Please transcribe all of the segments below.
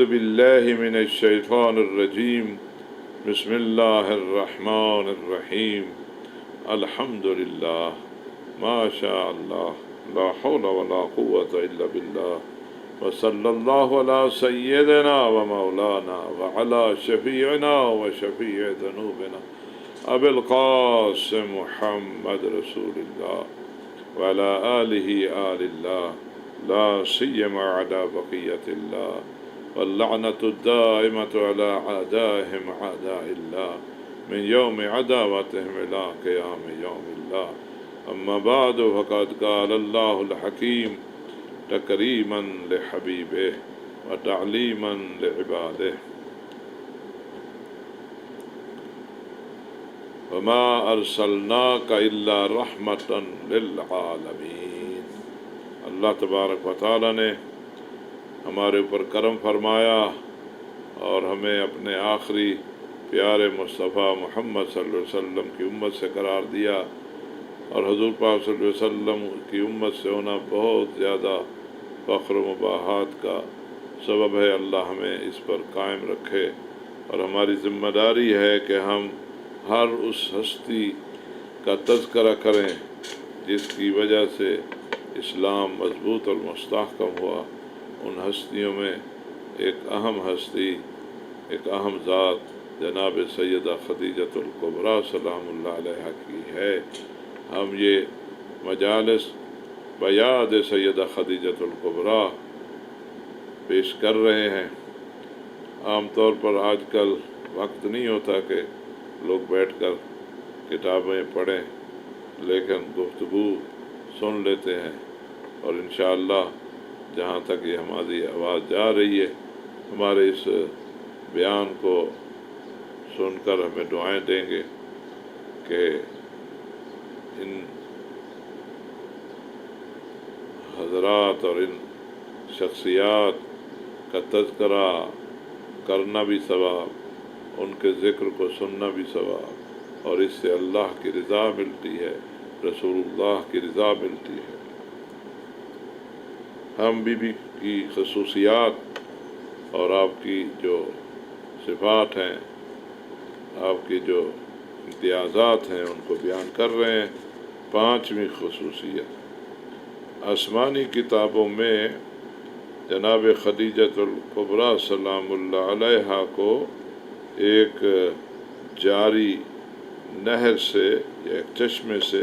أعوذ بالله من الشيطان الرجيم بسم الله الرحمن الرحيم الحمد لله ما شاء الله لا حول ولا قوة إلا بالله وصلى الله على سيدنا ومولانا وعلى شفيعنا وشفيع ذنوبنا أبي القاسم محمد رسول الله وعلى آل الله لا سيما على بقية الله واللعنة الدائمة على أعدائهم أعداء الله من يوم عداوتهم إلى قيام يوم الله أما بعد فقد قال الله الحكيم تكريما لحبيبه وتعليما لعباده وما أرسلناك إلا رحمة للعالمين۔ اللہ تبارک و تعالیٰ نے ہمارے اوپر کرم فرمایا اور ہمیں اپنے آخری پیارے مصطفیٰ محمد صلی اللہ علیہ وسلم کی امت سے قرار دیا، اور حضور پاک صلی اللہ علیہ وسلم کی امت سے ہونا بہت زیادہ فخر و مباحات کا سبب ہے۔ اللہ ہمیں اس پر قائم رکھے، اور ہماری ذمہ داری ہے کہ ہم ہر اس ہستی کا تذکرہ کریں جس کی وجہ سے اسلام مضبوط اور مستحکم ہوا۔ ان ہستیوں میں ایک اہم ہستی، ایک اہم ذات جناب سیدہ خدیجۃ الکبریٰ سلام اللہ علیہا کی ہے۔ ہم یہ مجالس بیاد سیدہ خدیجۃ الکبریٰ پیش کر رہے ہیں۔ عام طور پر آج کل وقت نہیں ہوتا کہ لوگ بیٹھ کر کتابیں پڑھیں، لیکن گفتگو سن لیتے ہیں، اور انشاءاللہ جہاں تک یہ ہماری آواز جا رہی ہے، ہمارے اس بیان کو سن کر ہمیں دعائیں دیں گے کہ ان حضرات اور ان شخصیات کا تذکرہ کرنا بھی ثواب، ان کے ذکر کو سننا بھی ثواب، اور اس سے اللہ کی رضا ملتی ہے، رسول اللہ کی رضا ملتی ہے۔ ہم بی بی کی خصوصیات اور آپ کی جو صفات ہیں، آپ کی جو امتیازات ہیں، ان کو بیان کر رہے ہیں۔ پانچویں خصوصیت، آسمانی کتابوں میں جناب خدیجۃ الکبریٰ سلام اللہ علیہا کو ایک جاری نہر سے یا ایک چشمے سے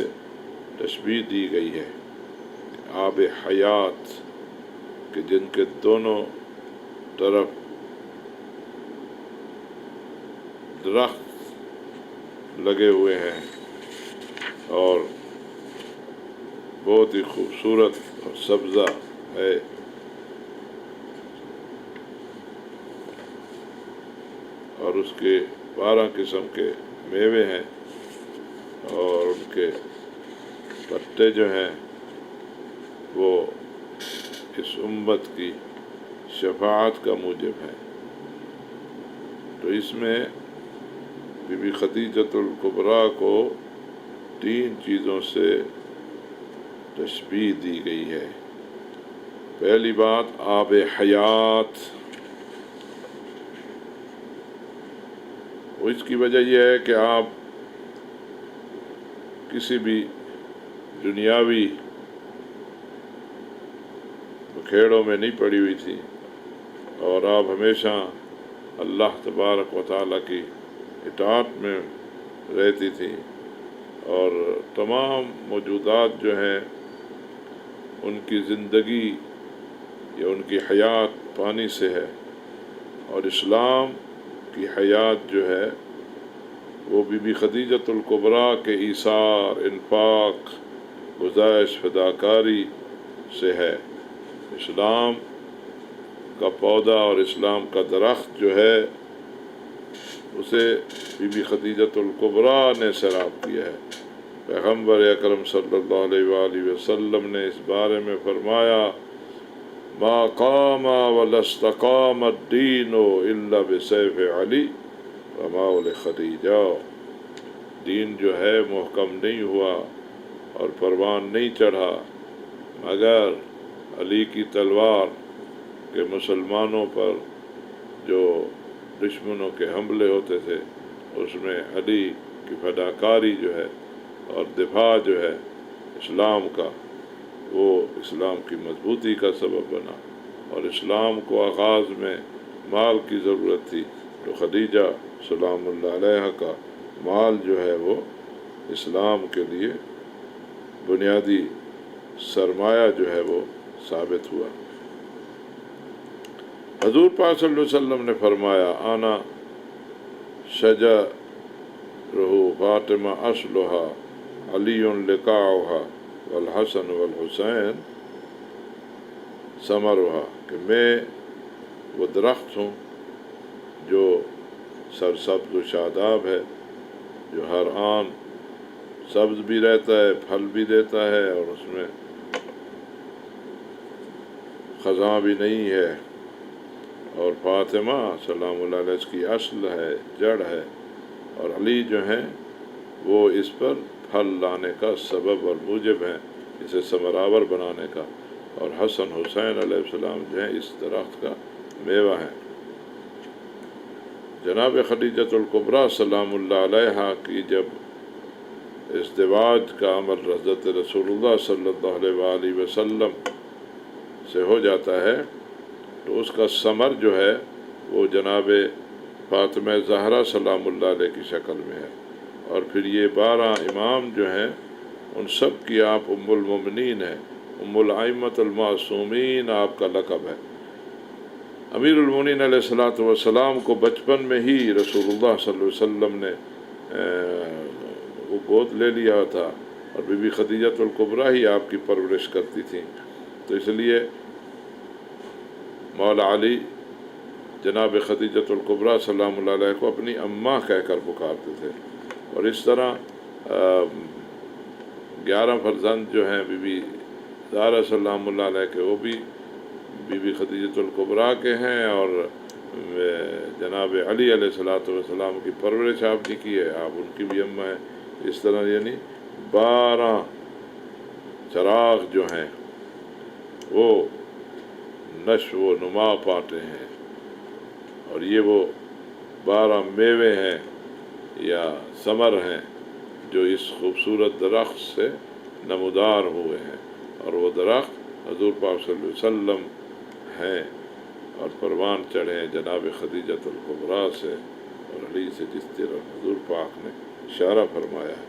تشبیہ دی گئی ہے، آب حیات کہ جن کے دونوں طرف درخت لگے ہوئے ہیں، اور بہت ہی خوبصورت اور سبزہ ہے، اور اس کے 12 قسم کے میوے ہیں، اور ان کے پتے جو ہیں وہ اس امت کی شفاعت کا موجب ہیں۔ تو اس میں بی بی خدیجۃ الکبریٰ کو 3 چیزوں سے تشبیہ دی گئی ہے۔ پہلی بات آب حیات، اس کی وجہ یہ ہے کہ آپ کسی بھی دنیاوی کھیڑوں میں نہیں پڑی ہوئی تھی، اور آپ ہمیشہ اللہ تبارک و تعالیٰ کی اطاعت میں رہتی تھی، اور تمام موجودات جو ہیں ان کی زندگی یا ان کی حیات پانی سے ہے، اور اسلام کی حیات جو ہے وہ بی بی خدیجۃ الکبریٰ کے ایثار، انفاق، گزارش، فداکاری سے ہے۔ اسلام کا پودا اور اسلام کا درخت جو ہے اسے بی بی خدیجۃ الکبریٰ نے سیراب کیا ہے۔ پیغمبر اکرم صلی اللہ علیہ وآلہ وسلم نے اس بارے میں فرمایا، ما قام ولا استقام الدین الا بسیف علی وما لخدیجہ، دین جو ہے محکم نہیں ہوا اور پروان نہیں چڑھا مگر علی کی تلوار کہ مسلمانوں پر جو دشمنوں کے حملے ہوتے تھے اس میں علی کی فداکاری جو ہے اور دفاع جو ہے اسلام کا، وہ اسلام کی مضبوطی کا سبب بنا۔ اور اسلام کو آغاز میں مال کی ضرورت تھی تو خدیجہ سلام اللہ علیہ کا مال جو ہے وہ اسلام کے لیے بنیادی سرمایہ جو ہے وہ ثابت ہوا۔ حضور پاک صلی اللہ علیہ وسلم نے فرمایا آنا شجرہ فاطمہ اصلھا علی لقاؤھا والحسن والحسین ثمرھا، کہ میں وہ درخت ہوں جو سرسبز و شاداب ہے، جو ہر آن سبز بھی رہتا ہے، پھل بھی دیتا ہے، اور اس میں خزاں بھی نہیں ہے، اور فاطمہ سلام اللہ علیہ اس کی اصل ہے، جڑ ہے، اور علی جو ہیں وہ اس پر پھل لانے کا سبب اور موجب ہیں، اسے ثمرآور بنانے کا، اور حسن حسین علیہ السلام جو ہیں اس درخت کا میوہ ہیں۔ جناب خدیجۃ الکبریٰ سلام اللہ علیہا کی جب ازدواج کا عمل حضرت رسول اللہ صلی اللہ علیہ وآلہ وسلم سے ہو جاتا ہے تو اس کا ثمر جو ہے وہ جناب فاطمہ زہرا سلام اللہ علیہ کی شکل میں ہے، اور پھر یہ 12 امام جو ہیں ان سب کی آپ ام المومنین ہیں، ام الائمۃ المعصومین آپ کا لقب ہے۔ امیر المومنین علیہ الصلوۃ والسلام کو بچپن میں ہی رسول اللہ صلی اللہ علیہ وسلم نے وہ گود لے لیا تھا، اور بی بی خدیجۃ الکبریٰ ہی آپ کی پرورش کرتی تھیں، تو اس لیے مولا علی جناب خدیجۃ الکبریٰ سلام اللہ علیہ کو اپنی اماں کہہ کر پکارتے تھے۔ اور اس طرح 11 فرزند جو ہیں بی بی زہرا سلام اللہ علیہ کے، وہ بھی بی بی خدیجۃ الکبریٰ کے ہیں، اور جناب علی علیہ الصلوۃ والسلام کی پرورش آپ نے کی ہے، آپ ان کی بھی اماں ہیں۔ اس طرح یعنی 12 چراغ جو ہیں وہ نشو و نما پاتے ہیں، اور یہ وہ 12 میوے ہیں یا ثمر ہیں جو اس خوبصورت درخت سے نمودار ہوئے ہیں، اور وہ درخت حضور پاک صلی اللہ علیہ وسلم ہیں، اور پروان چڑھے ہیں جناب خدیجۃ الکبریٰ سے اور علی سے، جس طرح حضور پاک نے اشارہ فرمایا ہے۔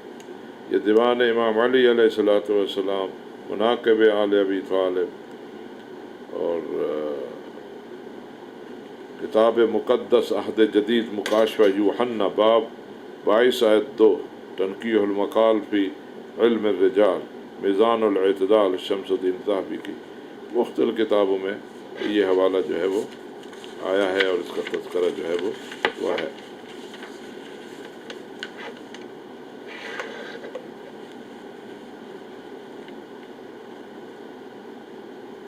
یہ دیوان امام علی علیہ الصلوۃ والسلام، مناقب آل ابی طالب، اور کتاب مقدس عہد جدید مکاشفہ یوحنا باب 22 آیت 2، تنقیح المقال فی علم الرجال، میزان الاعتدال شمس الدین ذہبی کی مختلف کتابوں میں یہ حوالہ جو ہے وہ آیا ہے، اور اس کا تذکرہ جو ہے وہ ہوا ہے۔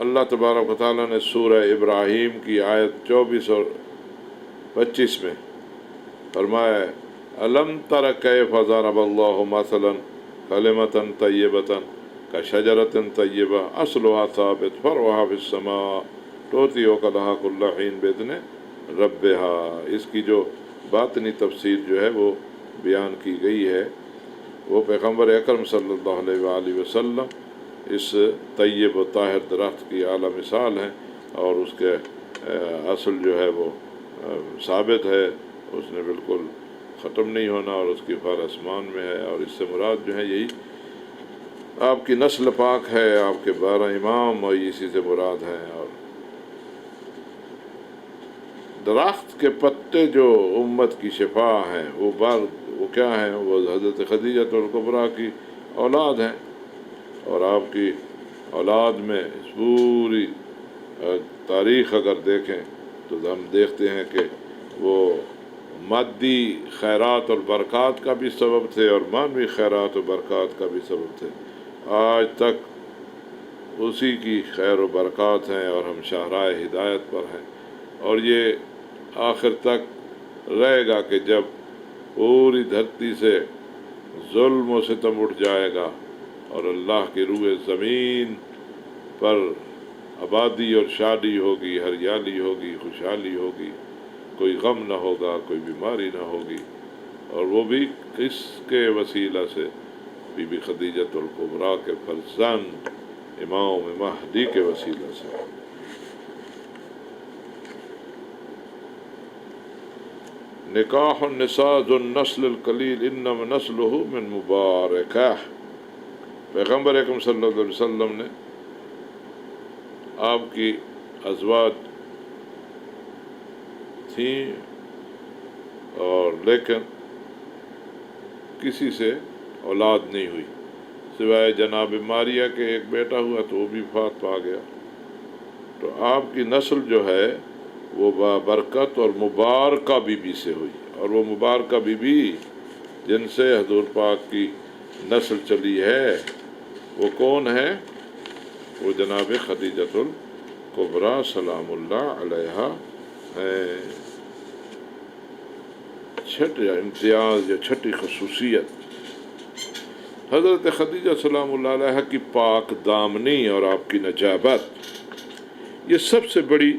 اللہ تبارک و تعالیٰ نے سورہ ابراہیم کی آیت 24 اور 25 میں فرمایا ہے الم تر کیف ضرب اللہ مثلا کلمۃ طیبۃ کشجرۃ طیبہ اصلھا ثابت فرعها فی السماء تؤتی اکلھا کل حین باذن ربھا۔ اس کی جو باطنی تفسیر جو ہے وہ بیان کی گئی ہے، وہ پیغمبر اکرم صلی اللہ علیہ وآلہ وسلم اس طیب و طاہر درخت کی اعلیٰ مثال ہیں، اور اس کے اصل جو ہے وہ ثابت ہے، اس نے بالکل ختم نہیں ہونا، اور اس کی فار آسمان میں ہے، اور اس سے مراد جو ہے یہی آپ کی نسل پاک ہے، آپ کے 12 امام اور اسی سے مراد ہیں۔ اور درخت کے پتے جو امت کی شفا ہیں وہ کیا ہیں؟ وہ حضرت خدیجۃ الکبریٰ کی اولاد ہیں، اور آپ کی اولاد میں اس پوری تاریخ اگر دیکھیں تو ہم دیکھتے ہیں کہ وہ مادی خیرات اور برکات کا بھی سبب تھے، اور معنوی خیرات و برکات کا بھی سبب تھے۔ آج تک اسی کی خیر و برکات ہیں، اور ہم شاہراہ ہدایت پر ہیں، اور یہ آخر تک رہے گا کہ جب پوری دھرتی سے ظلم و ستم اٹھ جائے گا اور اللہ کی روئے زمین پر آبادی اور شادی ہوگی، ہریالی ہوگی، خوشحالی ہوگی، کوئی غم نہ ہوگا، کوئی بیماری نہ ہوگی، اور وہ بھی کس کے وسیلہ سے؟ بی بی خدیجۃ الکبریٰ کے فرزند امام مہدی کے وسیلہ سے۔ نکاح النساء ذو النسل القلیل انما نسلہ من مبارکہ۔ پیغمبر اکرم صلی اللہ علیہ وسلم نے آپ کی ازواج تھیں، اور لیکن کسی سے اولاد نہیں ہوئی سوائے جناب ماریہ کے ایک بیٹا ہوا تو وہ بھی وفات پا گیا۔ تو آپ کی نسل جو ہے وہ بابرکت اور مبارکہ بی بی سے ہوئی، اور وہ مبارکہ بی بی جن سے حضور پاک کی نسل چلی ہے وہ کون ہے؟ وہ جناب خدیجۃ الکبریٰ سلام اللہ علیہا ہیں۔ چھٹا امتیاز یا چھٹی خصوصیت، حضرت خدیجہ سلام اللہ علیہ کی پاک دامنی اور آپ کی نجابت، یہ سب سے بڑی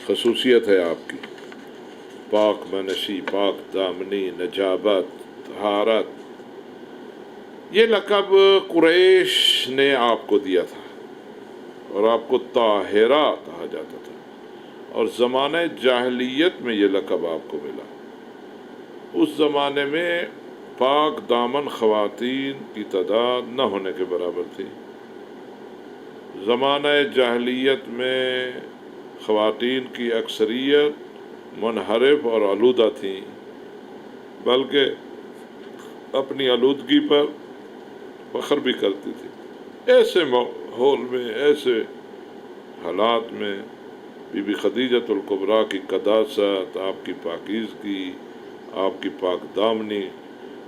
خصوصیت ہے آپ کی۔ پاک منشی، پاک دامنی، نجابت، طہارت، یہ لقب قریش نے آپ کو دیا تھا، اور آپ کو طاہرہ کہا جاتا تھا، اور زمانہ جاہلیت میں یہ لقب آپ کو ملا۔ اس زمانے میں پاک دامن خواتین کی تعداد نہ ہونے کے برابر تھی۔ زمانہ جاہلیت میں خواتین کی اکثریت منحرف اور آلودہ تھیں، بلکہ اپنی آلودگی پر فخر بھی کرتی تھی۔ ایسے ماحول میں، ایسے حالات میں بی بی خدیجۃ الکبریٰ کی قداست، آپ کی پاکیزگی، آپ کی پاک دامنی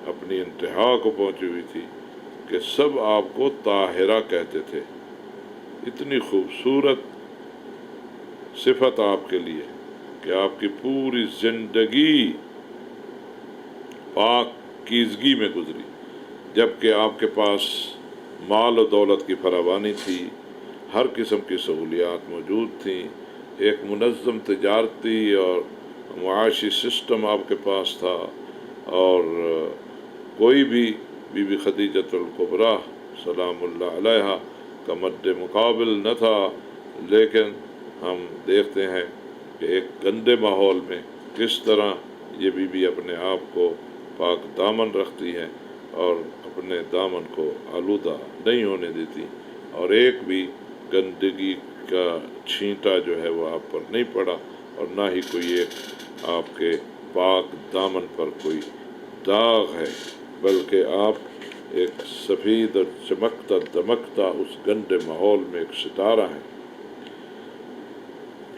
اپنی انتہا کو پہنچی ہوئی تھی کہ سب آپ کو طاہرہ کہتے تھے۔ اتنی خوبصورت صفت آپ کے لیے کہ آپ کی پوری زندگی پاکیزگی میں گزری، جبکہ آپ کے پاس مال و دولت کی فراوانی تھی، ہر قسم کی سہولیات موجود تھیں، ایک منظم تجارتی اور معاشی سسٹم آپ کے پاس تھا، اور کوئی بھی بی بی خدیجۃ الکبریٰ سلام اللہ علیہا کا مد مقابل نہ تھا۔ لیکن ہم دیکھتے ہیں کہ ایک گندے ماحول میں کس طرح یہ بی بی اپنے آپ کو پاک دامن رکھتی ہیں اور اپنے دامن کو آلودہ نہیں ہونے دیتی، اور ایک بھی گندگی کا چھینٹا جو ہے وہ آپ پر نہیں پڑا، اور نہ ہی کوئی ایک آپ کے پاک دامن پر کوئی داغ ہے، بلکہ آپ ایک سفید اور چمکتا دمکتا اس گندے ماحول میں ایک ستارہ ہیں۔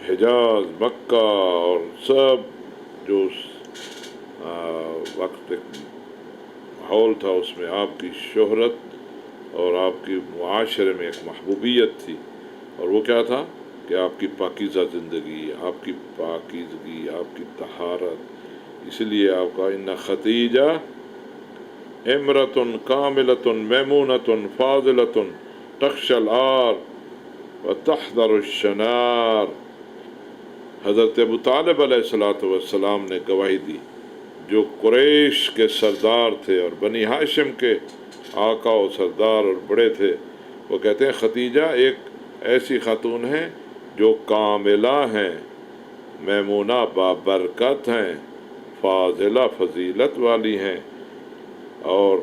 حجاز، مکہ اور سب جو وقت ایک ماحول تھا اس میں آپ کی شہرت اور آپ کی معاشرے میں ایک محبوبیت تھی، اور وہ کیا تھا کہ آپ کی پاکیزہ زندگی، آپ کی پاکیزگی، آپ کی طہارت۔ اس لیے آپ کا ان خدیجہ امرۃ کاملۃ میمونۃ فاضلۃ تخشی العار وتحذر الشنار۔ حضرت ابو طالب علیہ السلام نے گواہی دی، جو قریش کے سردار تھے اور بنی ہاشم کے آقا و سردار اور بڑے تھے، وہ کہتے ہیں خدیجہ ایک ایسی خاتون ہیں جو کاملہ ہیں، میمونہ بابرکت ہیں، فاضلہ فضیلت والی ہیں، اور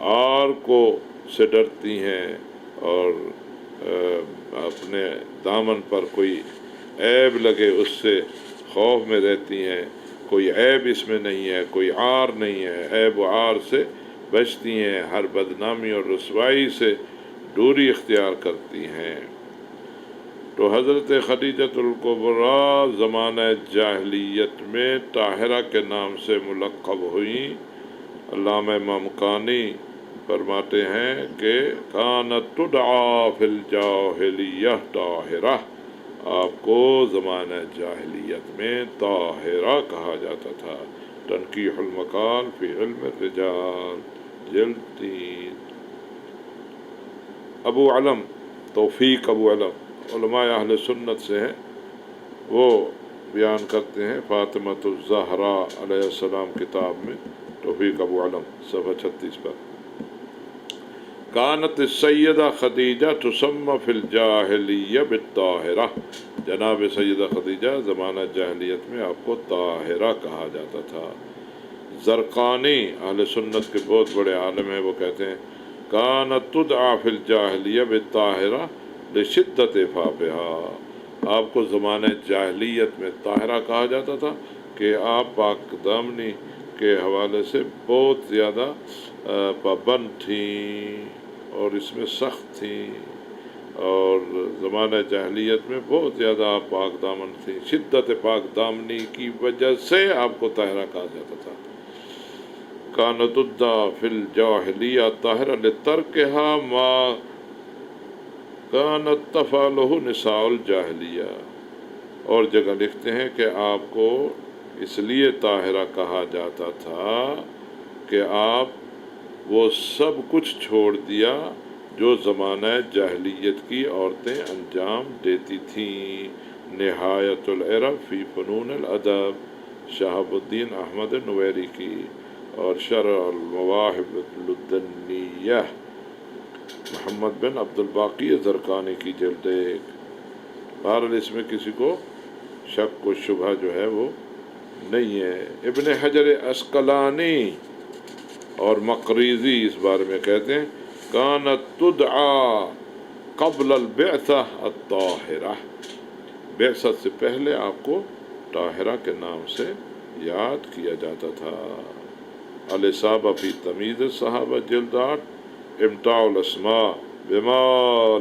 عار کو سے ڈرتی ہیں، اور اپنے دامن پر کوئی عیب لگے اس سے خوف میں رہتی ہیں، کوئی عیب اس میں نہیں ہے، کوئی عار نہیں ہے، عیب و عار سے بچتی ہیں، ہر بدنامی اور رسوائی سے دوری اختیار کرتی ہیں۔ تو حضرت خدیجۃ الکبریٰ زمانہ جاہلیت میں طاہرہ کے نام سے ملقب ہوئیں۔ علامہ مامکانی فرماتے ہیں کہ کانت تدعا فی الجاہلیہ طاہرہ، آپ کو زمانہ جاہلیت میں طاہرہ کہا جاتا تھا۔ تنقیح المقال فی علم الرجال، جلد 3۔ ابو علم توفیق ابو علم علماء اہل سنت سے ہیں، وہ بیان کرتے ہیں فاطمۃ الزہرا علیہ السلام کتاب میں توفیق ابو علم صفحہ 36 پر، کانت السیدہ خدیجہ تسمى فی الجاہلیہ بالطاہرہ، جناب سیدہ خدیجہ زمانہ جاہلیت میں آپ کو طاہرہ کہا جاتا تھا۔ زرقانی اہل سنت کے بہت بڑے عالم ہیں، وہ کہتے ہیں کانت تدعى فی الجاہلیہ بالطاہرہ لشدت عفافہا، آپ کو زمانہ جاہلیت میں طاہرہ کہا جاتا تھا کہ آپ پاک دامنی کے حوالے سے بہت زیادہ پابند تھیں اور اس میں سخت تھیں، اور زمانہ جاہلیت میں بہت زیادہ آپ پاک دامن تھیں، شدت پاک دامنی کی وجہ سے آپ کو طاہرہ کہا جاتا تھا۔ کانت تدعى فی الجاہلیہ طاہرہ لترکہا ما کانت تفعلہ نساء الجاہلیہ، اور جگہ لکھتے ہیں کہ آپ کو اس لیے طاہرہ کہا جاتا تھا کہ آپ وہ سب کچھ چھوڑ دیا جو زمانہ جاہلیت کی عورتیں انجام دیتی تھیں۔ نہایت العرب فی فنون الادب، شہاب الدین احمد نویری کی، اور شرح المواہب اللدنیہ محمد بن عبد الباقی زرقانی کی جلد 1۔ بہرحال اس میں کسی کو شک و شبہ جو ہے وہ نہیں ہے۔ ابن حجر عسقلانی اور مقریزی اس بارے میں کہتے ہیں کانت تدعى قبل البعثہ الطاہرہ، بعثت سے پہلے آپ کو طاہرہ کے نام سے یاد کیا جاتا تھا۔ الاصابہ فی تمیز الصحابہ جلد 8، امتاع الاسماء بما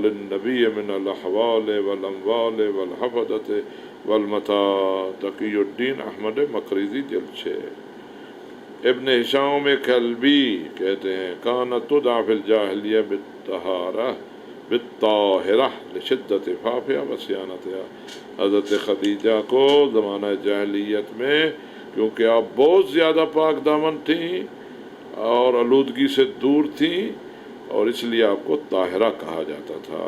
للنبی من الاحوال والاموال والحفظۃ والمتاع، تقی الدین احمد مقریزی جلد 6۔ ابن ہشام کلبی کہتے ہیں کانت تدعى فی الجاہلیہ بالطاہرہ لشدت عفافہا وصیانتہا، حضرت خدیجہ کو زمانہ جاہلیت میں کیونکہ آپ بہت زیادہ پاک دامن تھیں اور آلودگی سے دور تھیں، اور اس لیے آپ کو طاہرہ کہا جاتا تھا۔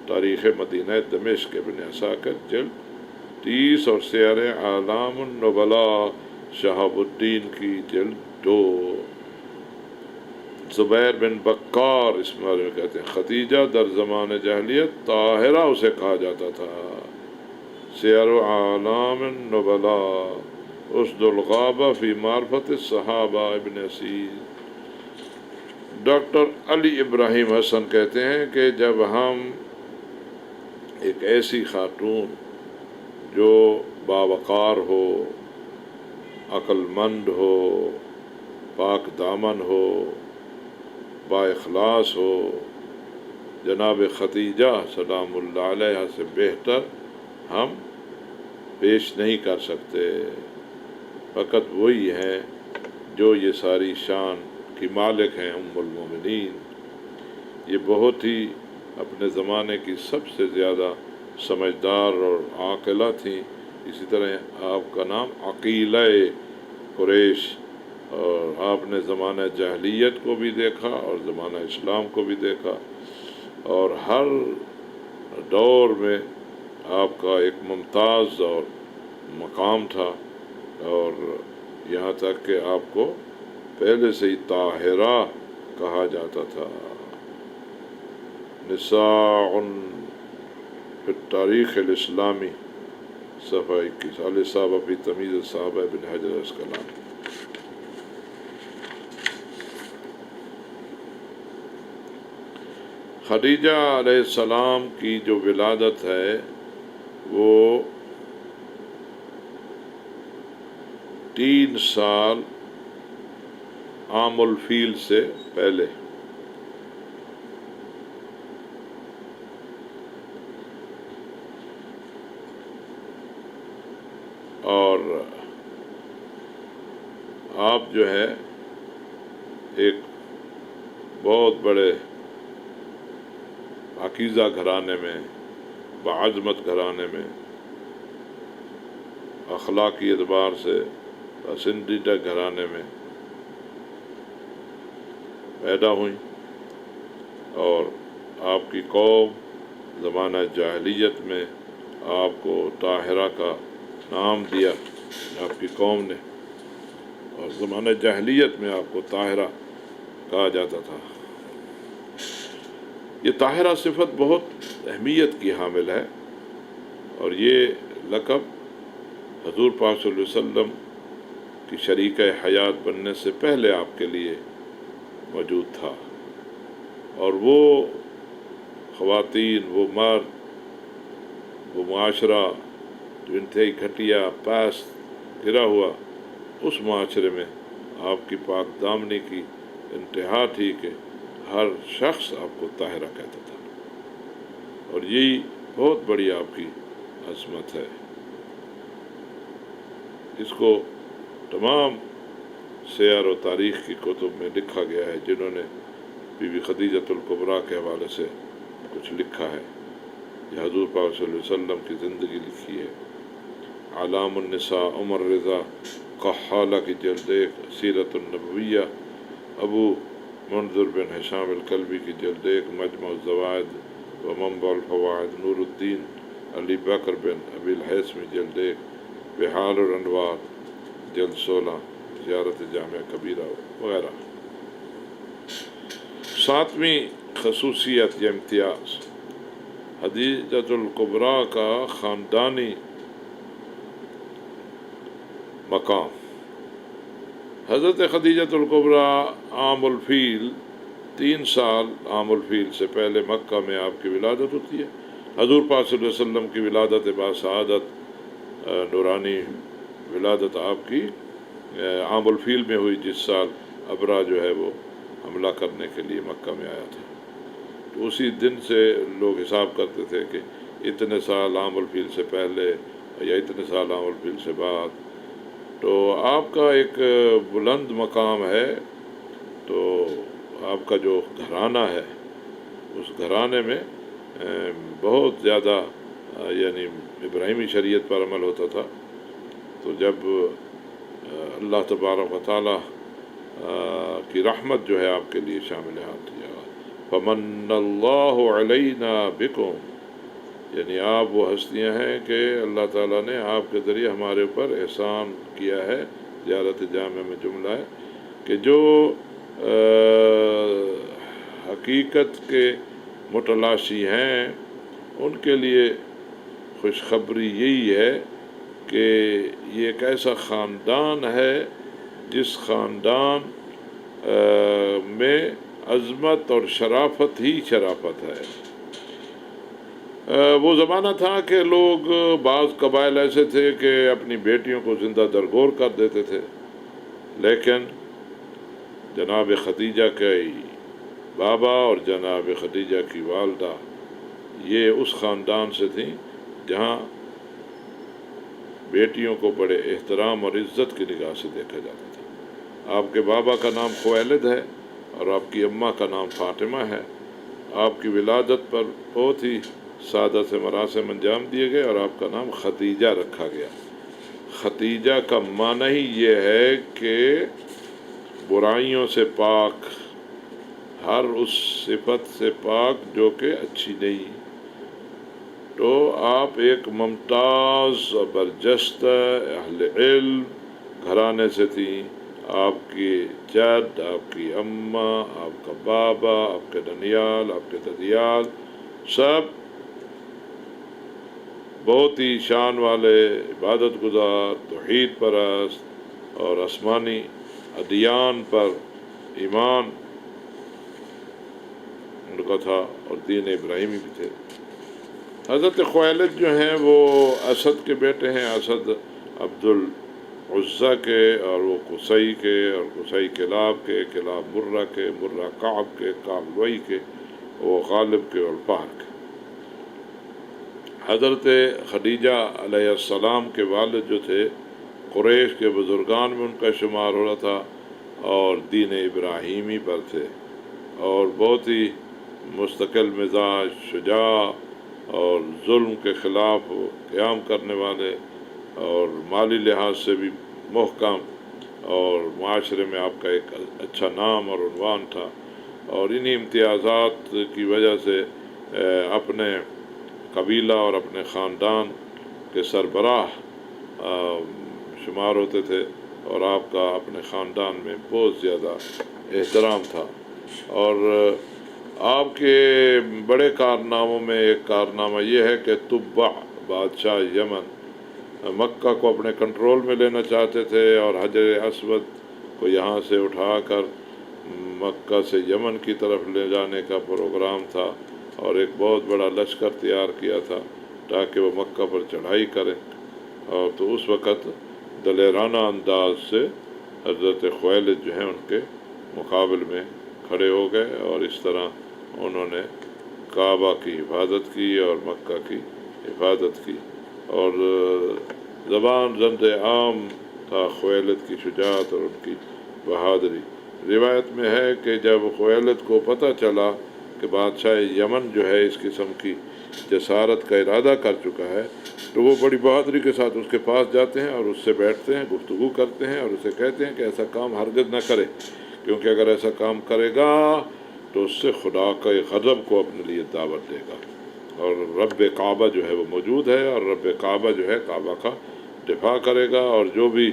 تاریخ مدینہ دمشق ابن عساکر جلد 30 اور سیر اعلام النبلاء شہاب الدین کی جلد 2۔ زبیر بن بکار اس بارے میں کہتے ہیں خدیجہ در زمان جاہلیت طاہرہ اسے کہا جاتا تھا۔ سیر اعلام النبلاء، اسد الغابہ فی معرفت الصحابہ ابن اسیر۔ ڈاکٹر علی ابراہیم حسن کہتے ہیں کہ جب ہم ایک ایسی خاتون جو باوقار ہو، عقل مند ہو، پاک دامن ہو، با اخلاص ہو، جناب خدیجہ سلام اللہ علیہ سے بہتر ہم پیش نہیں کر سکتے۔ فقط وہی ہیں جو یہ ساری شان کی مالک ہیں، ام المومنین۔ یہ بہت ہی اپنے زمانے کی سب سے زیادہ سمجھدار اور عاقلہ تھیں۔ اسی طرح آپ کا نام عقیلہ قریش، اور آپ نے زمانہ جاہلیت کو بھی دیکھا اور زمانہ اسلام کو بھی دیکھا، اور ہر دور میں آپ کا ایک ممتاز اور مقام تھا، اور یہاں تک کہ آپ کو پہلے سے ہی طاہرہ کہا جاتا تھا۔ نساء فی التاریخ الاسلامی صفحہ 21، الاصابہ فی تمیز الصحابہ ابن حجر عسقلانی۔ خدیجہ علیہ السلام کی جو ولادت ہے وہ 3 سال عام الفیل سے پہلے، اور آپ جو ہے ایک بہت بڑے پاکیزہ گھرانے میں، بعظمت گھرانے میں، اخلاقی اعتبار سے پسندیدہ گھرانے میں پیدا ہوئیں، اور آپ کی قوم زمانہ جاہلیت میں آپ کو طاہرہ کا نام دیا آپ کی قوم نے، اور زمانہ جاہلیت میں آپ کو طاہرہ کہا جاتا تھا۔ یہ طاہرہ صفت بہت اہمیت کی حامل ہے، اور یہ لقب حضور پاک صلی اللہ علیہ وسلم کی شریکہ حیات بننے سے پہلے آپ کے لیے موجود تھا، اور وہ خواتین، وہ مرد، وہ معاشرہ جو انتہائی گھٹیا، پست، گرا ہوا، اس معاشرے میں آپ کی پاک دامنی کی انتہا تھی کہ ہر شخص آپ کو طاہرہ کہتا تھا، اور یہی بہت بڑی آپ کی عظمت ہے۔ اس کو تمام سیر و تاریخ کی کتب میں لکھا گیا ہے، جنہوں نے بی بی خدیجۃ الکبریٰ کے حوالے سے کچھ لکھا ہے، یہ حضور پاک صلی اللہ علیہ وسلم کی زندگی لکھی ہے۔ علام النساء عمر رضا قحالہ کی جلد 1، سیرت النبویہ ابو منظر بن ہشام الکلبی کی جلد 1، مجمع الزوائد و منبع الفوائد نور الدین علی بکر بن ابی الحیثمی جلد 1، بحار الانوار جلد 16، زیارت جامعہ کبیرہ وغیرہ۔ 7ویں خصوصیت یا امتیاز، خدیجۃ الکبریٰ کا خاندانی مقام۔ حضرت خدیجۃ الکبریٰ عام الفیل 3 سال عام الفیل سے پہلے مکہ میں آپ کی ولادت ہوتی ہے۔ حضور پاک صلی اللہ علیہ وسلم کی ولادت باسعادت نورانی ولادت آپ کی عام الفیل میں ہوئی، جس سال ابرا جو ہے وہ حملہ کرنے کے لیے مکہ میں آیا تھا۔ تو اسی دن سے لوگ حساب کرتے تھے کہ اتنے سال عام الفیل سے پہلے یا اتنے سال عام الفیل سے بعد۔ تو آپ کا ایک بلند مقام ہے، تو آپ کا جو گھرانہ ہے اس گھرانے میں بہت زیادہ یعنی ابراہیمی شریعت پر عمل ہوتا تھا۔ تو جب اللہ تبارک و تعالیٰ کی رحمت جو ہے آپ کے لیے شامل ہاتھ دیا، فمن اللہ علینا بکم، یعنی آپ وہ ہستیاں ہیں کہ اللہ تعالیٰ نے آپ کے ذریعے ہمارے اوپر احسان کیا ہے۔ زیارت جامعہ میں جملہ ہے کہ جو حقیقت کے متلاشی ہیں ان کے لیے خوشخبری یہی ہے کہ یہ ایک ایسا خاندان ہے جس خاندان میں عظمت اور شرافت ہی شرافت ہے۔ وہ زمانہ تھا کہ لوگ، بعض قبائل ایسے تھے کہ اپنی بیٹیوں کو زندہ درگور کر دیتے تھے، لیکن جناب خدیجہ کے بابا اور جناب خدیجہ کی والدہ یہ اس خاندان سے تھیں جہاں بیٹیوں کو بڑے احترام اور عزت کی نگاہ سے دیکھا جاتا تھا۔ آپ کے بابا کا نام خویلد ہے اور آپ کی اماں کا نام فاطمہ ہے۔ آپ کی ولادت پر بہت ہی سادہ سے مراسم انجام دیے گئے اور آپ کا نام خدیجہ رکھا گیا۔ خدیجہ کا معنی ہی یہ ہے کہ برائیوں سے پاک، ہر اس صفت سے پاک جو کہ اچھی نہیں۔ تو آپ ایک ممتاز اور برجستہ اہل علم گھرانے سے تھیں۔ آپ کی جد، آپ کی اماں، آپ کا بابا، آپ کے ننیال، آپ کے ددیال سب بہت ہی شان والے، عبادت گزار، توحید پرست اور آسمانی ادیان پر ایمان ان کا تھا، اور دین ابراہیمی بھی تھے۔ حضرت خویلد جو ہیں وہ اسد کے بیٹے ہیں، اسد عبد العزیٰ کے، اور وہ قصی کے، اور قصی کلاب کے، کلاب مرہ کے، مرہ کعب کے، کعب لوئی کے، وہ غالب کے اور فہر کے۔ حضرت خدیجہ علیہ السلام کے والد جو تھے قریش کے بزرگان میں ان کا شمار ہو رہا تھا، اور دین ابراہیمی پر تھے، اور بہت ہی مستقل مزاج، شجاع اور ظلم کے خلاف قیام کرنے والے، اور مالی لحاظ سے بھی محکم، اور معاشرے میں آپ کا ایک اچھا نام اور عنوان تھا، اور انہی امتیازات کی وجہ سے اپنے قبیلہ اور اپنے خاندان کے سربراہ شمار ہوتے تھے، اور آپ کا اپنے خاندان میں بہت زیادہ احترام تھا۔ اور آپ کے بڑے کارناموں میں ایک کارنامہ یہ ہے کہ تبع بادشاہ یمن مکہ کو اپنے کنٹرول میں لینا چاہتے تھے، اور حجر اسود کو یہاں سے اٹھا کر مکہ سے یمن کی طرف لے جانے کا پروگرام تھا، اور ایک بہت بڑا لشکر تیار کیا تھا تاکہ وہ مکہ پر چڑھائی کریں۔ اور تو اس وقت دلیرانہ انداز سے حضرت خویلد جو ہیں ان کے مقابل میں کھڑے ہو گئے، اور اس طرح انہوں نے کعبہ کی حفاظت کی اور مکہ کی حفاظت کی۔ اور زبان زند عام تھا خویلد کی شجاعت اور ان کی بہادری۔ روایت میں ہے کہ جب خویلد کو پتہ چلا کہ بادشاہ یمن جو ہے اس قسم کی جسارت کا ارادہ کر چکا ہے، تو وہ بڑی بہادری کے ساتھ اس کے پاس جاتے ہیں اور اس سے بیٹھتے ہیں، گفتگو کرتے ہیں، اور اسے کہتے ہیں کہ ایسا کام ہرگز نہ کرے، کیونکہ اگر ایسا کام کرے گا تو اس سے خدا کا غضب کو اپنے لیے دعوت دے گا، اور رب کعبہ جو ہے وہ موجود ہے، اور رب کعبہ جو ہے کعبہ کا دفاع کرے گا، اور جو بھی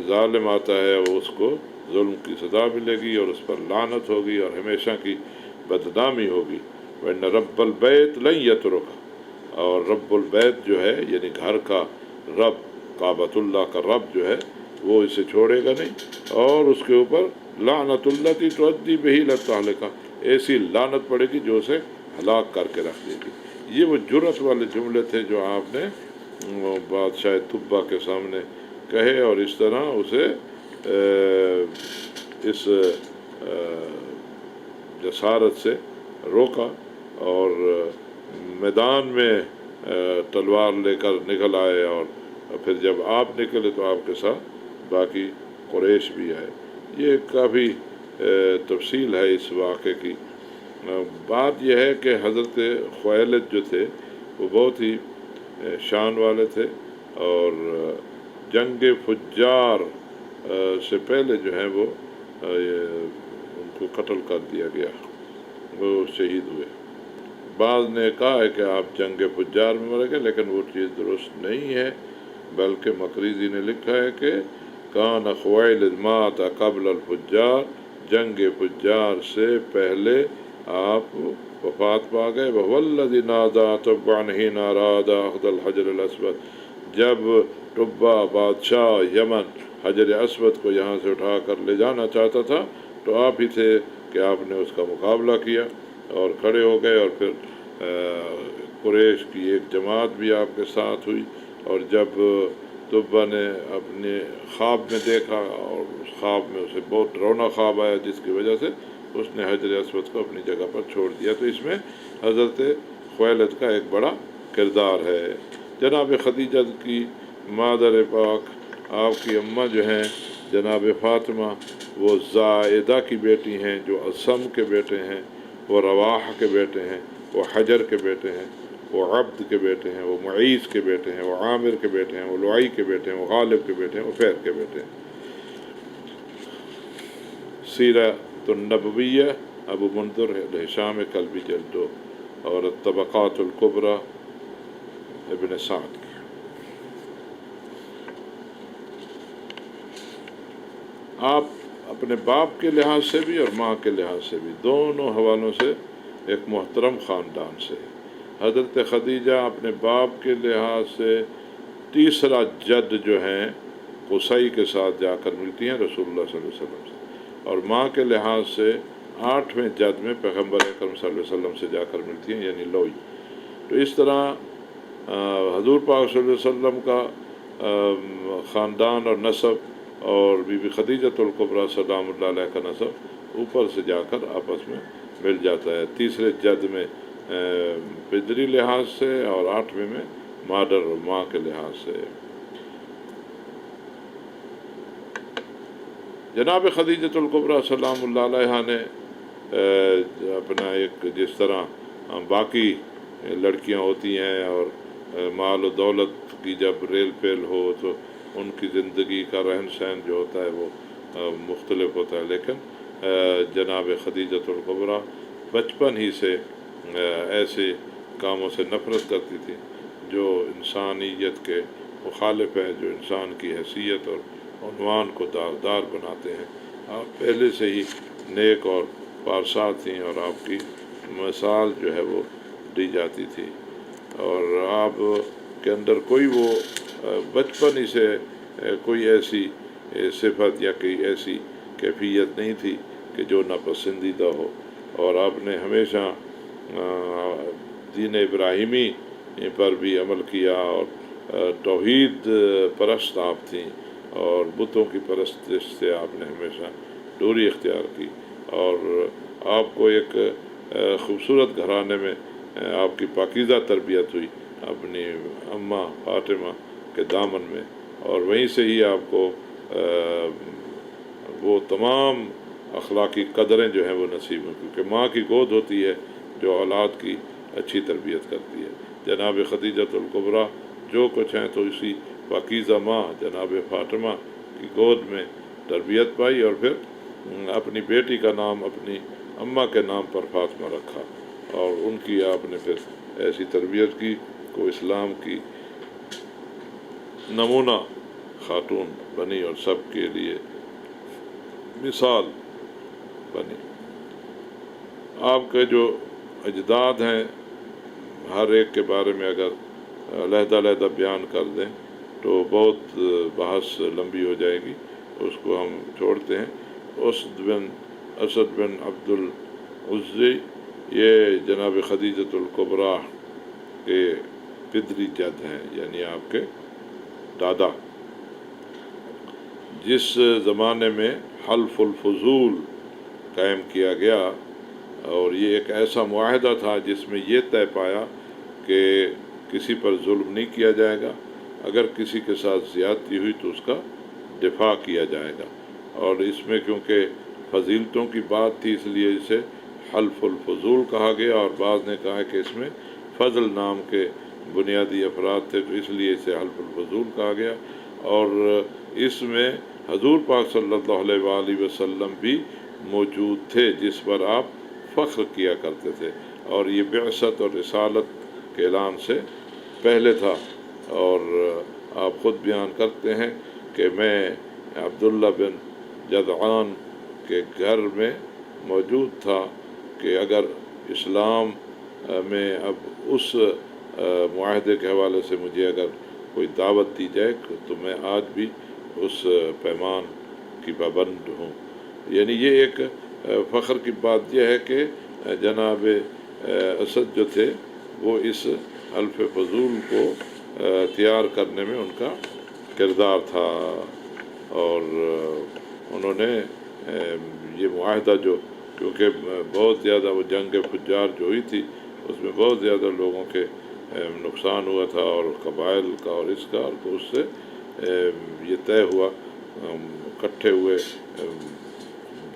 ظالم آتا ہے وہ اس کو ظلم کی سزا ملے گی، اور اس پر لعنت ہوگی اور ہمیشہ کی بدنامی ہوگی۔ وَإِنَّ رَبَّ الْبَيْتِ لَن يَتْرُكَ، اور رب البیت جو ہے یعنی گھر کا رب، کعبۃ اللہ کا رب جو ہے وہ اسے چھوڑے گا نہیں، اور اس کے اوپر لعنت التی تؤدی بہ الی التہلکہ، ایسی لعنت پڑے گی جو اسے ہلاک کر کے رکھ دے گی۔ یہ وہ جرأت والے جملے تھے جو آپ نے بادشاہ تبا کے سامنے کہے، اور اس طرح اسے اس جسارت سے روکا، اور میدان میں تلوار لے کر نکل آئے، اور پھر جب آپ نکلے تو آپ کے ساتھ باقی قریش بھی آئے۔ یہ کافی تفصیل ہے اس واقعے کی۔ بات یہ ہے کہ حضرت خویلد جو تھے وہ بہت ہی شان والے تھے، اور جنگ فجار سے پہلے جو ہے وہ ان کو قتل کر دیا گیا، وہ شہید ہوئے۔ بعض نے کہا ہے کہ آپ جنگ فجار میں مرے گئے، لیکن وہ چیز درست نہیں ہے، بلکہ مقریزی نے لکھا ہے کہ کان خویلد مات قبل الفجار، جنگ فجار سے پہلے آپ وفات پا گئے۔ وَوَالَّذِي نَادَى تُبًّا حِينَ أَرَادَ أَخْذَ الْحَجَرِ الْأَسْوَدِ، جب تبا بادشاہ یمن حجر اسود کو یہاں سے اٹھا کر لے جانا چاہتا تھا، تو آپ ہی تھے کہ آپ نے اس کا مقابلہ کیا اور کھڑے ہو گئے، اور پھر قریش کی ایک جماعت بھی آپ کے ساتھ ہوئی۔ اور جب تبا نے اپنے خواب میں دیکھا، اور اس خواب میں اسے بہت رونا خواب آیا، جس کی وجہ سے اس نے حجر اسود کو اپنی جگہ پر چھوڑ دیا۔ تو اس میں حضرت خویلد کا ایک بڑا کردار ہے۔ جناب خدیجہ کی مادر پاک، آپ کی اماں جو ہیں جناب فاطمہ، وہ زائدہ کی بیٹی ہیں، جو اسم کے بیٹے ہیں، وہ رواح کے بیٹے ہیں، وہ حجر کے بیٹے ہیں، وہ عبد کے بیٹے ہیں، وہ معیز کے بیٹے ہیں، وہ عامر کے بیٹے ہیں، وہ لعی کے بیٹے ہیں، وہ غالب کے بیٹے ہیں، وہ فیر کے بیٹے ہیں۔ سیرۃ النبویہ ابو منذر ہشام کلبی جلد 2، اور الطبقات الکبریٰ ابن سعد کی۔ آپ اپنے باپ کے لحاظ سے بھی اور ماں کے لحاظ سے بھی، دونوں حوالوں سے ایک محترم خاندان سے۔ حضرت خدیجہ اپنے باپ کے لحاظ سے تیسرا جد جو ہیں قصی کے ساتھ جا کر ملتی ہیں رسول اللہ صلی اللہ علیہ وسلم سے، اور ماں کے لحاظ سے 8ویں جد میں پیغمبر اکرم صلی اللہ علیہ وسلم سے جا کر ملتی ہیں، یعنی لوئی۔ تو اس طرح حضور پاک صلی اللہ علیہ وسلم کا خاندان اور نسب اور بی بی خدیجۃ الکبریٰ سلام اللہ علیہ کا نسب اوپر سے جا کر آپس میں مل جاتا ہے، تیسرے جد میں پدری لحاظ سے، اور 8ویں میں مادر اور ماں کے لحاظ سے۔ جناب خدیجۃ الکبریٰ سلام اللہ علیہ نے اپنا ایک، جس طرح باقی لڑکیاں ہوتی ہیں اور مال و دولت کی جب ریل پیل ہو تو ان کی زندگی کا رہن سہن جو ہوتا ہے وہ مختلف ہوتا ہے، لیکن جناب خدیجۃ الکبریٰ بچپن ہی سے ایسے کاموں سے نفرت کرتی تھی جو انسانیت کے مخالف ہیں جو انسان کی حیثیت اور عنوان کو داغدار بناتے ہیں۔ آپ پہلے سے ہی نیک اور پارسا تھیں اور آپ کی مثال جو ہے وہ دی جاتی تھی، اور آپ کے اندر کوئی وہ بچپن ہی سے کوئی ایسی صفت یا کوئی ایسی کیفیت نہیں تھی کہ جو ناپسندیدہ ہو، اور آپ نے ہمیشہ دین ابراہیمی پر بھی عمل کیا، اور توحید پرست آپ تھیں، اور بتوں کی پرستش سے آپ نے ہمیشہ دوری اختیار کی، اور آپ کو ایک خوبصورت گھرانے میں آپ کی پاکیزہ تربیت ہوئی اپنی اماں فاطمہ کے دامن میں، اور وہیں سے ہی آپ کو وہ تمام اخلاقی قدریں جو ہیں وہ نصیب ہوں، کیونکہ ماں کی گود ہوتی ہے جو اولاد کی اچھی تربیت کرتی ہے۔ جناب خدیجۃ الکبریٰ جو کچھ ہیں تو اسی پاکیزہ ماں جناب فاطمہ کی گود میں تربیت پائی، اور پھر اپنی بیٹی کا نام اپنی اماں کے نام پر فاطمہ رکھا، اور ان کی آپ نے پھر ایسی تربیت کی کو اسلام کی نمونہ خاتون بنی اور سب کے لیے مثال بنی۔ آپ کے جو اجداد ہیں ہر ایک کے بارے میں اگر علیحدہ علیحدہ بیان کر دیں تو بہت بحث لمبی ہو جائے گی، اس کو ہم چھوڑتے ہیں۔ اسد بن عبد العزی یہ جناب خدیجۃ الکبریٰ کے پدری جد ہیں، یعنی آپ کے دادا۔ جس زمانے میں حلف الفضول قائم کیا گیا، اور یہ ایک ایسا معاہدہ تھا جس میں یہ طے پایا کہ کسی پر ظلم نہیں کیا جائے گا، اگر کسی کے ساتھ زیادتی ہوئی تو اس کا دفاع کیا جائے گا، اور اس میں کیونکہ فضیلتوں کی بات تھی اس لیے اسے حلف الفضول کہا گیا، اور بعض نے کہا کہ اس میں فضل نام کے بنیادی افراد تھے تو اس لیے اسے حلف الفضول کہا گیا، اور اس میں حضور پاک صلی اللہ علیہ وآلہ وسلم بھی موجود تھے جس پر آپ فخر کیا کرتے تھے، اور یہ بعثت اور رسالت کے اعلان سے پہلے تھا، اور آپ خود بیان کرتے ہیں کہ میں عبداللہ بن جدعان کے گھر میں موجود تھا کہ اگر اسلام میں اب اس معاہدے کے حوالے سے مجھے اگر کوئی دعوت دی جائے تو میں آج بھی اس پیمان کی پابند ہوں۔ یعنی یہ ایک فخر کی بات یہ ہے کہ جناب اسد جو تھے وہ اس حلف فضول کو تیار کرنے میں ان کا کردار تھا، اور انہوں نے یہ معاہدہ جو کیونکہ بہت زیادہ وہ جنگ فجار جو ہوئی تھی اس میں بہت زیادہ لوگوں کے نقصان ہوا تھا، اور قبائل کا اور اس کا، تو اس سے یہ طے ہوا، اکٹھے ہوئے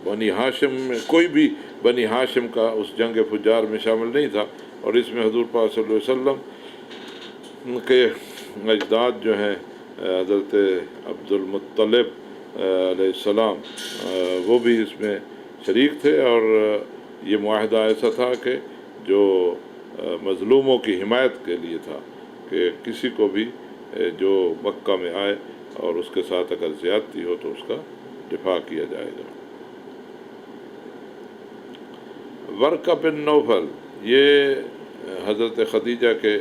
بنی ہاشم میں کوئی بھی بنی ہاشم کا اس جنگ فجار میں شامل نہیں تھا، اور اس میں حضور پاک صلی اللہ علیہ وسلم کے اجداد جو ہیں حضرت عبد المطلب علیہ السلام وہ بھی اس میں شریک تھے، اور یہ معاہدہ ایسا تھا کہ جو مظلوموں کی حمایت کے لیے تھا کہ کسی کو بھی جو مکہ میں آئے اور اس کے ساتھ اگر زیادتی ہو تو اس کا دفاع کیا جائے گا۔ ورقہ بن نوفل یہ حضرت خدیجہ کے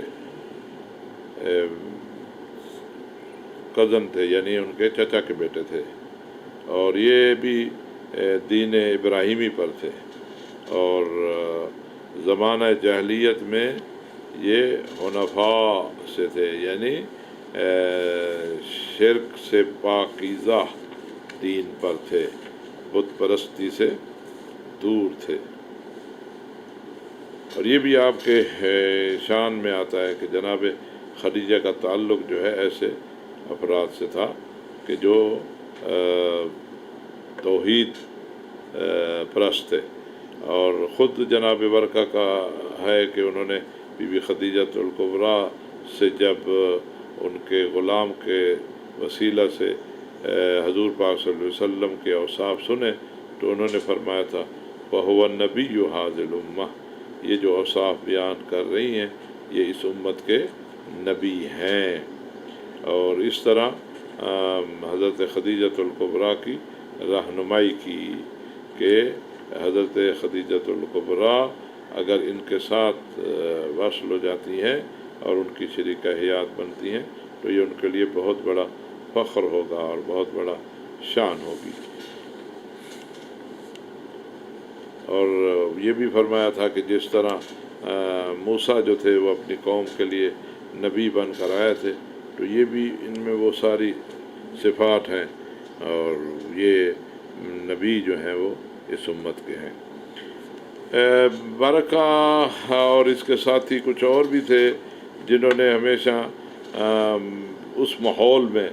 کزن تھے، یعنی ان کے چچا کے بیٹے تھے، اور یہ بھی دین ابراہیمی پر تھے، اور زمانہ جاہلیت میں یہ حنفاء سے تھے، یعنی شرک سے پاکیزہ دین پر تھے، بت پرستی سے دور تھے، اور یہ بھی آپ کے شان میں آتا ہے کہ جناب خدیجہ کا تعلق جو ہے ایسے افراد سے تھا کہ جو توحید پرست تھے، اور خود جناب ورقہ کا ہے کہ انہوں نے بی بی خدیجۃ الکبریٰ سے جب ان کے غلام کے وسیلہ سے حضور پاک صلی اللہ علیہ وسلم کے اوصاف سنے تو انہوں نے فرمایا تھا وَهُوَ النَّبِيُّ هَذِهِ الْأُمَّةِ، یہ جو اوصاف بیان کر رہی ہیں یہ اس امت کے نبی ہیں۔ اور اس طرح حضرت خدیجۃ الکبریٰ کی رہنمائی کی کہ حضرت خدیجۃ الکبریٰ اگر ان کے ساتھ وصل ہو جاتی ہیں اور ان کی شریکہ حیات بنتی ہیں تو یہ ان کے لیے بہت بڑا فخر ہوگا اور بہت بڑا شان ہوگی۔ اور یہ بھی فرمایا تھا کہ جس طرح موسیٰ جو تھے وہ اپنی قوم کے لیے نبی بن کر آئے تھے، تو یہ بھی ان میں وہ ساری صفات ہیں، اور یہ نبی جو ہیں وہ اس امت کے ہیں۔ برکہ اور اس کے ساتھی کچھ اور بھی تھے جنہوں نے ہمیشہ اس ماحول میں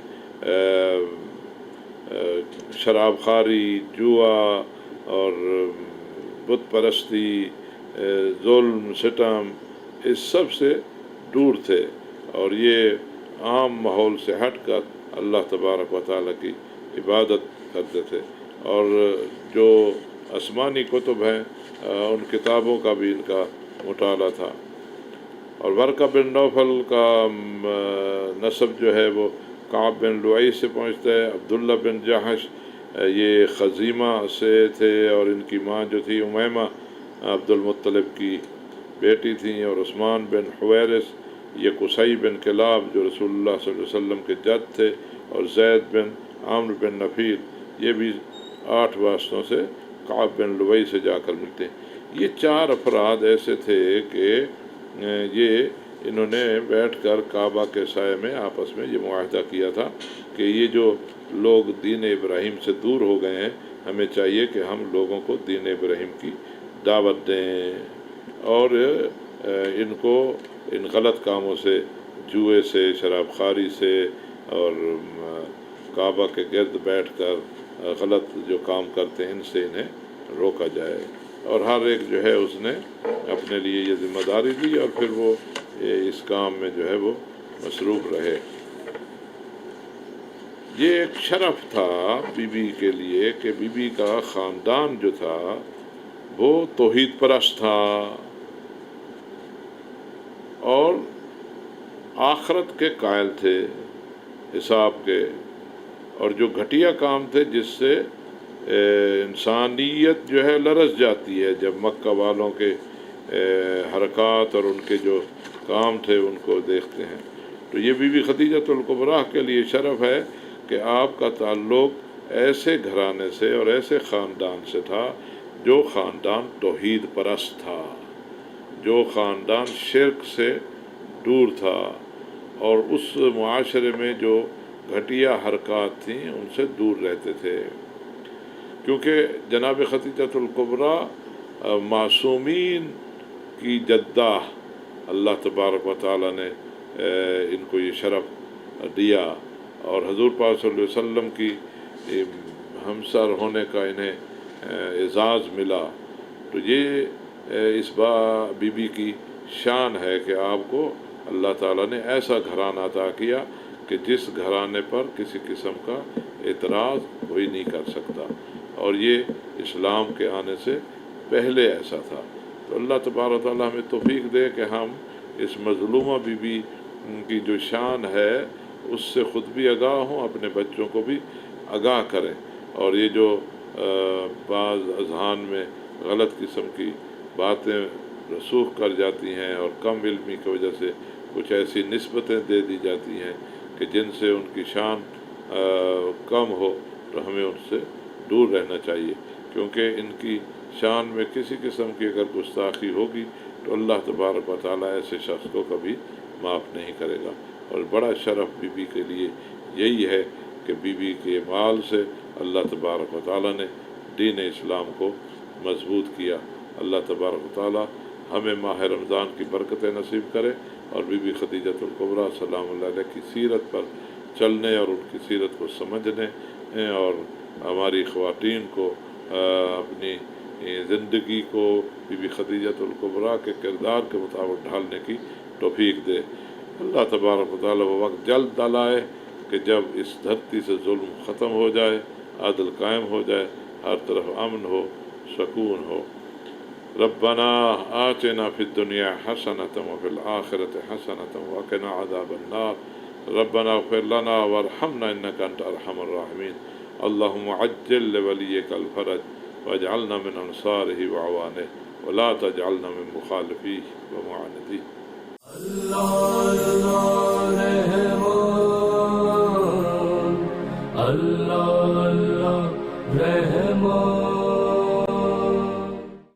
شراب خواری، جوا اور بت پرستی، ظلم ستم، اس سب سے دور تھے، اور یہ عام ماحول سے ہٹ کر اللہ تبارک و تعالیٰ کی عبادت کرتے تھے، اور جو آسمانی کتب ہیں ان کتابوں کا بھی ان کا مطالعہ تھا۔ اور ورقہ بن نوفل کا نسب جو ہے وہ کعب بن لؤی سے پہنچتا ہے۔ عبداللہ بن جحش یہ خزیمہ سے تھے، اور ان کی ماں جو تھی امیمہ عبد المطلب کی بیٹی تھیں، اور عثمان بن حویرث یہ قصی بن کلاب جو رسول اللہ صلی اللہ علیہ وسلم کے جد تھے، اور زید بن عامر بن نفیل یہ بھی 8 واسطوں سے کعب بن لؤی سے جا کر ملتے ہیں۔ یہ 4 افراد ایسے تھے کہ انہوں نے بیٹھ کر کعبہ کے سائے میں آپس میں یہ معاہدہ کیا تھا کہ یہ جو لوگ دین ابراہیم سے دور ہو گئے ہیں، ہمیں چاہیے کہ ہم لوگوں کو دین ابراہیم کی دعوت دیں، اور ان کو ان غلط کاموں سے، جوئے سے، شراب خواری سے، اور کعبہ کے گرد بیٹھ کر غلط جو کام کرتے ہیں ان سے انہیں روکا جائے۔ اور ہر ایک جو ہے اس نے اپنے لیے یہ ذمہ داری لی، اور پھر وہ اس کام میں جو ہے وہ مصروف رہے۔ یہ ایک شرف تھا بی بی کے لیے کہ بی بی کا خاندان جو تھا وہ توحید پرست تھا، اور آخرت کے قائل تھے، حساب کے، اور جو گھٹیا کام تھے جس سے انسانیت جو ہے لرز جاتی ہے جب مکہ والوں کے حرکات اور ان کے جو کام تھے ان کو دیکھتے ہیں۔ تو یہ بی بی خدیجۃ الکبریٰ کے لیے شرف ہے کہ آپ کا تعلق ایسے گھرانے سے اور ایسے خاندان سے تھا جو خاندان توحید پرست تھا، جو خاندان شرک سے دور تھا، اور اس معاشرے میں جو گھٹیا حرکات تھیں ان سے دور رہتے تھے، کیونکہ جناب خدیجۃ الکبریٰ معصومین کی جدہ اللہ تبارک و تعالیٰ نے ان کو یہ شرف دیا، اور حضور پاک صلی اللہ علیہ وسلم کی ہمسر ہونے کا انہیں اعزاز ملا۔ تو یہ اس بی بی کی شان ہے کہ آپ کو اللہ تعالیٰ نے ایسا گھرانہ عطا کیا کہ جس گھرانے پر کسی قسم کا اعتراض کوئی نہیں کر سکتا، اور یہ اسلام کے آنے سے پہلے ایسا تھا۔ تو اللہ تبارک و تعالیٰ ہمیں توفیق دے کہ ہم اس مظلومہ بی بی کی جو شان ہے اس سے خود بھی آگاہ ہوں، اپنے بچوں کو بھی آگاہ کریں، اور یہ جو بعض اذہان میں غلط قسم کی باتیں رسوخ کر جاتی ہیں اور کم علمی کی وجہ سے کچھ ایسی نسبتیں دے دی جاتی ہیں کہ جن سے ان کی شان کم ہو، تو ہمیں ان سے دور رہنا چاہیے، کیونکہ ان کی شان میں کسی قسم کی اگر گستاخی ہوگی تو اللہ تبارک و تعالیٰ ایسے شخص کو کبھی معاف نہیں کرے گا۔ اور بڑا شرف بی بی کے لیے یہی ہے کہ بی بی کے مال سے اللہ تبارک و تعالیٰ نے دین اسلام کو مضبوط کیا۔ اللہ تبارک و تعالیٰ ہمیں ماہ رمضان کی برکتیں نصیب کرے، اور بی بی خدیجۃ الکبریٰ سلام اللہ علیہ کی سیرت پر چلنے اور ان کی سیرت کو سمجھنے، اور ہماری خواتین کو اپنی زندگی کو بی بی خدیجۃ الکبریٰ کے کردار کے مطابق ڈھالنے کی توفیق دے۔ اللہ تبارک و تعالیٰ وہ وقت جلد لائے کہ جب اس دھرتی سے ظلم ختم ہو جائے، عدل قائم ہو جائے، ہر طرف امن ہو، سکون ہو۔ ربنا آتنا فی الدنیا حسنۃ وفی الآخرۃ حسنۃ وقنا عذاب النار۔ ربنا اغفر لنا وارحمنا إنك أنت أرحم الراحمين اللهم عجل لوليك الفرج واجعلنا من أنصاره وعوانه ولا تجعلنا من مخالفيه ومعانديه. اللہ